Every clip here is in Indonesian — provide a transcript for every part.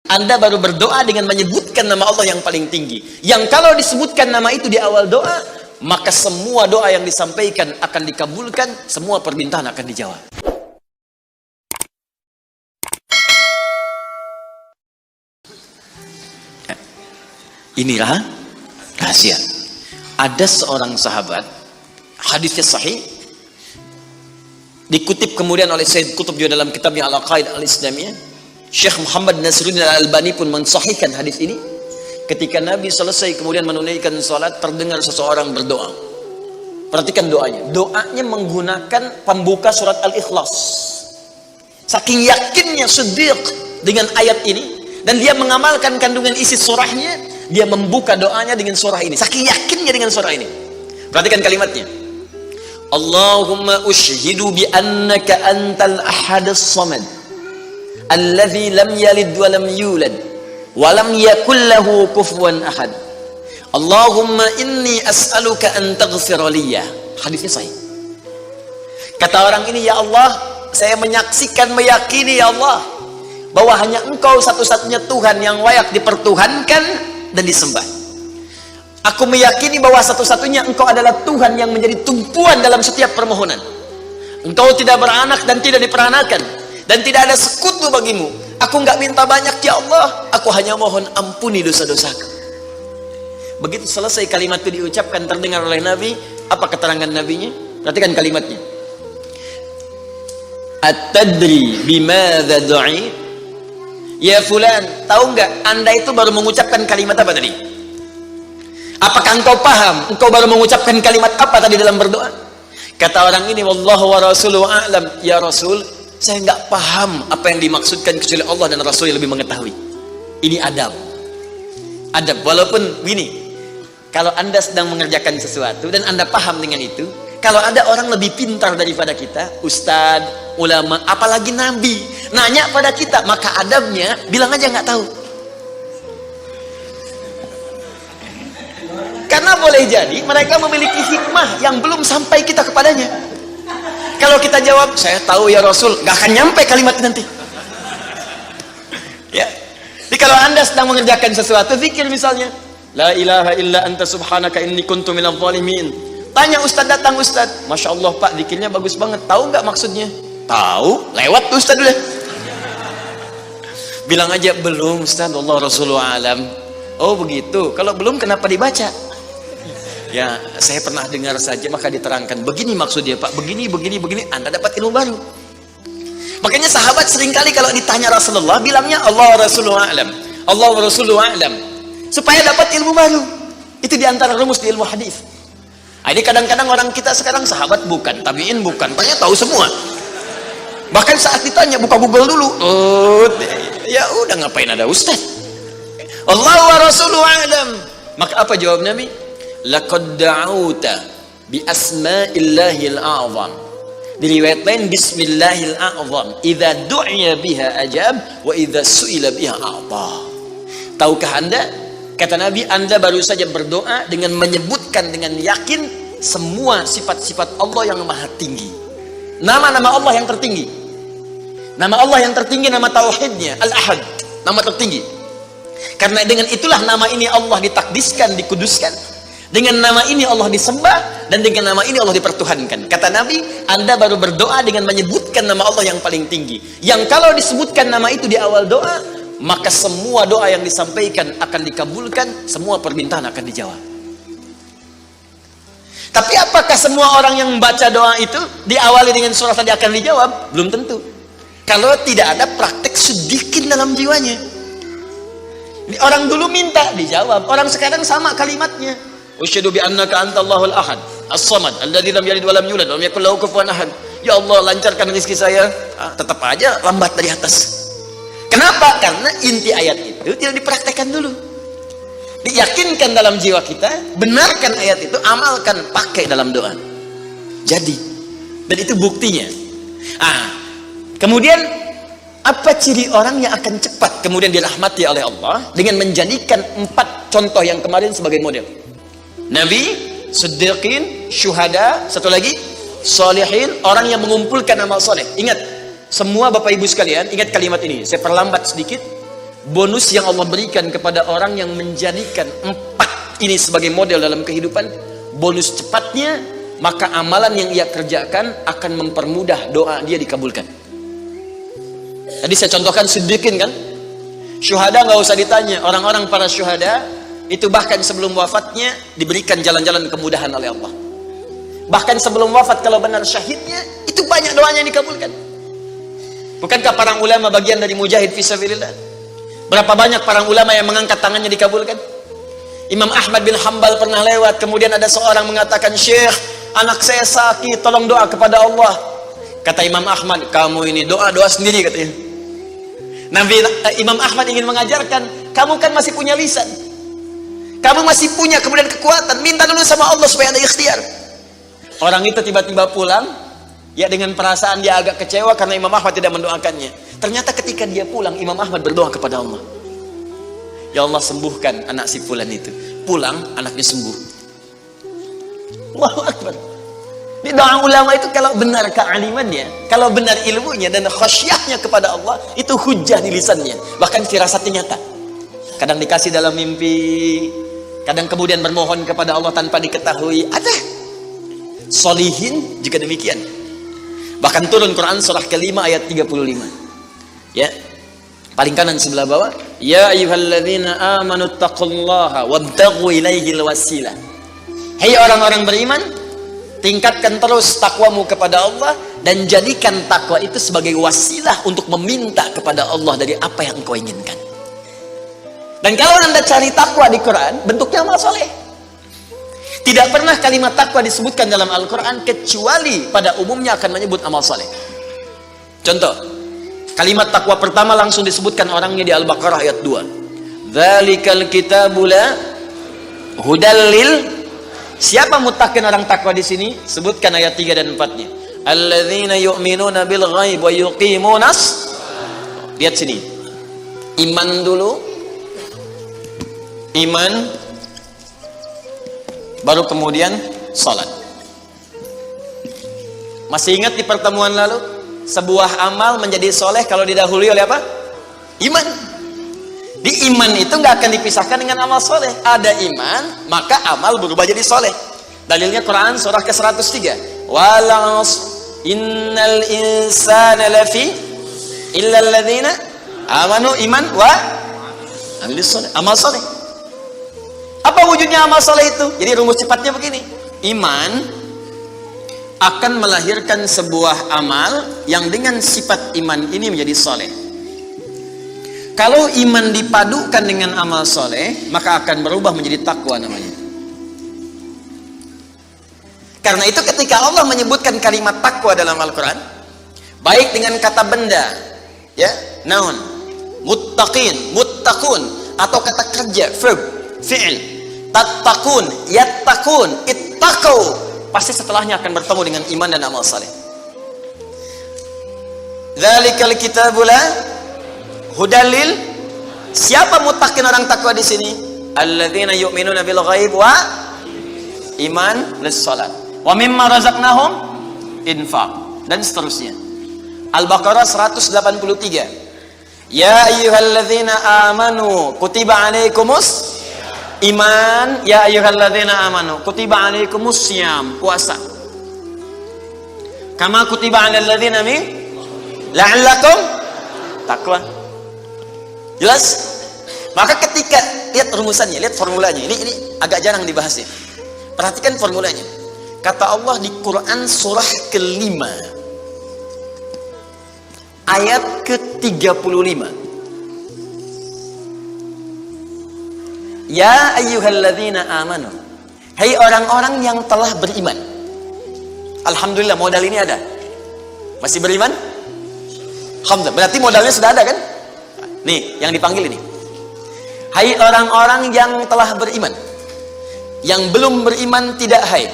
Anda baru berdoa dengan menyebutkan nama Allah yang paling tinggi. Yang kalau disebutkan nama itu di awal doa, maka semua doa yang disampaikan akan dikabulkan, semua permintaan akan dijawab. Inilah rahasia. Ada seorang sahabat, hadisnya sahih, dikutip kemudian oleh Sayyid Qutb juga dalam kitabnya Al-Aqaid Al-Islamiyah. Syekh Muhammad Nasruddin Al-Albani pun mensahihkan hadis ini. Ketika Nabi selesai kemudian menunaikan salat, terdengar seseorang berdoa. Perhatikan doanya. Doanya menggunakan pembuka surat Al-Ikhlas. Saking yakinnya Siddiq dengan ayat ini, dan dia mengamalkan kandungan isi surahnya, dia membuka doanya dengan surah ini. Saking yakinnya dengan surah ini. Perhatikan kalimatnya. Allahumma ushhidu bi annaka antal ahadas samad alladzi lam yalid wa lam yulad wa lam yakul lahu kufuwan ahad. Allahumma inni as'aluka an taghfira liya. Hadisnya sahih. Kata orang ini, ya Allah, saya menyaksikan, meyakini ya Allah, bahwa hanya Engkau satu-satunya Tuhan yang layak dipertuhankan dan disembah. Aku meyakini bahwa satu-satunya Engkau adalah Tuhan yang menjadi tumpuan dalam setiap permohonan. Engkau tidak beranak dan tidak diperanakan, dan tidak ada sekutu bagimu. Aku nggak minta banyak ya Allah, aku hanya mohon ampuni dosa-dosaku. Begitu selesai kalimat itu diucapkan, terdengar oleh Nabi. Apa keterangan Nabinya? Perhatikan kalimatnya. At-tadri bimadza du'i? Ya fulan, tahu nggak Anda itu baru mengucapkan kalimat apa tadi? Apakah engkau paham? Engkau baru mengucapkan kalimat apa tadi dalam berdoa? Kata orang ini, wallahu wa rasuluhu a'lam. Ya Rasul, saya nggak paham apa yang dimaksudkan kecuali Allah dan Rasul yang lebih mengetahui. Ini adab. Adab. Walaupun gini, kalau Anda sedang mengerjakan sesuatu dan Anda paham dengan itu, kalau ada orang lebih pintar daripada kita, ustadz, ulama, apalagi nabi, nanya pada kita, maka adabnya bilang aja nggak tahu. Karena boleh jadi mereka memiliki hikmah yang belum sampai kita kepadanya. Kalau kita jawab, saya tahu ya Rasul, gak akan nyampe kalimat nanti. Ya. Jadi kalau Anda sedang mengerjakan sesuatu, zikir misalnya, la ilaha illa anta subhanaka inni kuntu minadh dhalimin. Tanya ustaz, datang ustaz, masya Allah pak, zikirnya bagus banget. Tahu nggak maksudnya? Tahu, lewat tuh ustaz udah. Bilang aja belum ustaz, Allah Rasulullah alam. Oh begitu. Kalau belum kenapa dibaca? Ya, saya pernah dengar saja, maka diterangkan. Begini maksudnya Pak, begini, Anda dapat ilmu baru. Makanya sahabat seringkali kalau ditanya Rasulullah, bilangnya Allah Rasulullah alam, Allah Rasulullah alam, supaya dapat ilmu baru. Itu diantara rumus di ilmu hadis. Ini kadang-kadang orang kita sekarang sahabat bukan, tabiin bukan, tanya tahu semua. Bahkan saat ditanya, buka Google dulu. Ya udah, ngapain ada ustaz? Allah wa Rasulullah alam. Maka apa jawab Nabi? Laqad da'auta bi asma'illahil a'zam. Di riwayat lain bismillahil a'zam. Idza du'iya biha ajab wa idza su'ila biha a'ta. Tahukah Anda? Kata Nabi, Anda baru saja berdoa dengan menyebutkan dengan yakin semua sifat-sifat Allah yang maha tinggi. Nama-nama Allah yang tertinggi. Nama Allah yang tertinggi, nama tauhidnya Al-Ahad, nama tertinggi. Karena dengan itulah nama ini Allah ditakdiskan, dikuduskan. Dengan nama ini Allah disembah, dan dengan nama ini Allah dipertuhankan. Kata Nabi, Anda baru berdoa dengan menyebutkan nama Allah yang paling tinggi. Yang kalau disebutkan nama itu di awal doa, maka semua doa yang disampaikan akan dikabulkan, semua permintaan akan dijawab. Tapi apakah semua orang yang membaca doa itu diawali dengan surah tadi akan dijawab? Belum tentu. Kalau tidak ada praktek sedikit dalam jiwanya. Orang dulu minta dijawab, orang sekarang sama kalimatnya. Usyhadu bi annaka antallahul ahad as-samad alladzi lam yalid wa lam yulad wa lam yakul lahu kufuwan ahad. Ya Allah, lancarkan rezeki saya. Tetap aja lambat dari atas. Kenapa? Karena inti ayat itu tidak dipraktekkan dulu. Diyakinkan dalam jiwa kita, benarkan ayat itu, amalkan, pakai dalam doa. Jadi, dan itu buktinya. Kemudian apa ciri orang yang akan cepat kemudian dirahmati oleh Allah? Dengan menjadikan 4 contoh yang kemarin sebagai model. Nabi, Siddiqin, Syuhada, satu lagi Salihin, orang yang mengumpulkan amal soleh. Ingat, semua Bapak Ibu sekalian, ingat kalimat ini. Saya perlambat sedikit. bonus yang Allah berikan kepada orang yang menjadikan 4 ini sebagai model dalam kehidupan, bonus cepatnya, maka amalan yang ia kerjakan akan mempermudah doa dia dikabulkan. Tadi saya contohkan Siddiqin kan, syuhada nggak usah ditanya, orang-orang para syuhada itu bahkan sebelum wafatnya diberikan jalan-jalan kemudahan oleh Allah. Bahkan sebelum wafat kalau benar syahidnya, itu banyak doanya yang dikabulkan. Bukankah para ulama bagian dari mujahid fisabilillah? Berapa banyak para ulama yang mengangkat tangannya dikabulkan? Imam Ahmad bin Hanbal pernah lewat, kemudian ada seorang mengatakan, "Syekh, anak saya sakit, tolong doa kepada Allah." Kata Imam Ahmad, "Kamu ini doa-doa sendiri," katanya. Imam Ahmad ingin mengajarkan, kamu kan masih punya lisan, kamu masih punya kemudian kekuatan, minta dulu sama Allah supaya ada ikhtiar. Orang itu tiba-tiba pulang, ya dengan perasaan dia agak kecewa karena Imam Ahmad tidak mendoakannya. Ternyata ketika dia pulang, Imam Ahmad berdoa kepada Allah, "Ya Allah, sembuhkan anak si fulan itu." Pulang, anaknya sembuh. Allahu Akbar. Di doa ulama itu kalau benar kealimannya, kalau benar ilmunya dan khasyahnya kepada Allah, itu hujah di lisannya, bahkan firasatnya nyata. Kadang dikasih dalam mimpi, kadang kemudian bermohon kepada Allah tanpa diketahui. Ada solihin juga demikian. Bahkan turun Quran surah ke-5 ayat 35. Ya. Paling kanan sebelah bawah, "Ya ayyuhalladzina amanu taqullaha wabtaghu ilaihil wasilah." Hai orang-orang beriman, tingkatkan terus takwamu kepada Allah dan jadikan takwa itu sebagai wasilah untuk meminta kepada Allah dari apa yang engkau inginkan. Dan kalau Anda cari takwa di Quran, bentuknya amal soleh. Tidak pernah kalimat takwa disebutkan dalam Al-Quran kecuali pada umumnya akan menyebut amal soleh. Contoh, kalimat takwa pertama langsung disebutkan orangnya di Al-Baqarah ayat 2. "Dzalikal kitabu la hudallil." Siapa muttaqin orang takwa di sini? Sebutkan ayat 3 dan 4-nya. "Alladzina yu'minuna bil ghaib wa yuqimunas." Lihat sini. Iman dulu. Iman, baru kemudian salat. Masih ingat di pertemuan lalu, sebuah amal menjadi soleh kalau didahului oleh apa? Iman. Di iman itu nggak akan dipisahkan dengan amal soleh. Ada iman, maka amal berubah jadi soleh. Dalilnya Quran surah ke-103. "Wal 'ashr innal insana lafi illa alladzina amanu." Iman wa amil soleh, amal soleh. Apa wujudnya amal soleh itu? Jadi rumus cepatnya begini. Iman akan melahirkan sebuah amal yang dengan sifat iman ini menjadi soleh. Kalau iman dipadukan dengan amal soleh, maka akan berubah menjadi takwa namanya. Karena itu ketika Allah menyebutkan kalimat takwa dalam Al-Quran, baik dengan kata benda, ya, noun, muttaqin, muttaqun, atau kata kerja, verb, fi'il, tattaqun, yattaqun, ittaqau, pasti setelahnya akan bertemu dengan iman dan amal saleh. Dzalikal kitabu la hudallil. Siapa muttaqin orang takwa di sini? Alladzina yu'minuna bil ghaib wa iman lis salat. Wa mimma razaqnahum infaq, dan seterusnya. Al-Baqarah 183. "Ya ayyuhalladzina amanu kutiba alaikumus iman, ya ayyuhalladzina amanu kutiba alaikumus syiyam," puasa. "Kama kutiba 'alal ladzina min la'allakum taqwa." Jelas? Maka ketika lihat rumusannya, lihat formulanya. Ini agak jarang dibahas ya. Perhatikan formulanya. Kata Allah di Quran surah ke-5 ayat ke-35. "Ya ayyuhalladzina amanu." Hai orang-orang yang telah beriman. Alhamdulillah modal ini ada. Masih beriman? Alhamdulillah. Berarti modalnya sudah ada kan? Nih, yang dipanggil ini. Hai orang-orang yang telah beriman. Yang belum beriman tidak hai.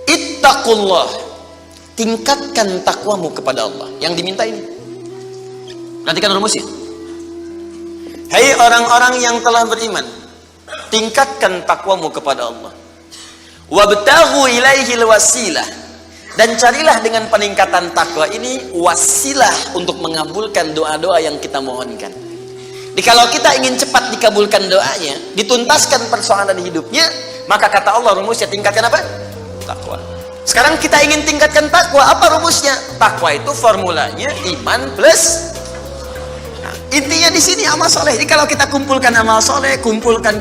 Ittaqullah. Tingkatkan takwamu kepada Allah. Yang diminta ini. Perhatikan rumusnya. Hai orang-orang yang telah beriman, tingkatkan takwamu kepada Allah. Wabtaghu ilaihil wasilah. Dan carilah dengan peningkatan takwa ini wasilah untuk mengabulkan doa-doa yang kita mohonkan. Jadi kalau kita ingin cepat dikabulkan doanya, dituntaskan persoalan hidupnya, maka kata Allah rumusnya tingkatkan apa? Takwa. Sekarang kita ingin tingkatkan takwa, apa rumusnya? Takwa itu formulanya iman plus. Nah, intinya di sini amal soleh. Jadi kalau kita kumpulkan amal soleh, kumpulkan,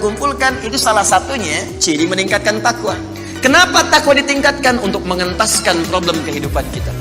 itu salah satunya ciri meningkatkan takwa. Kenapa takwa ditingkatkan? Untuk mengentaskan problem kehidupan kita.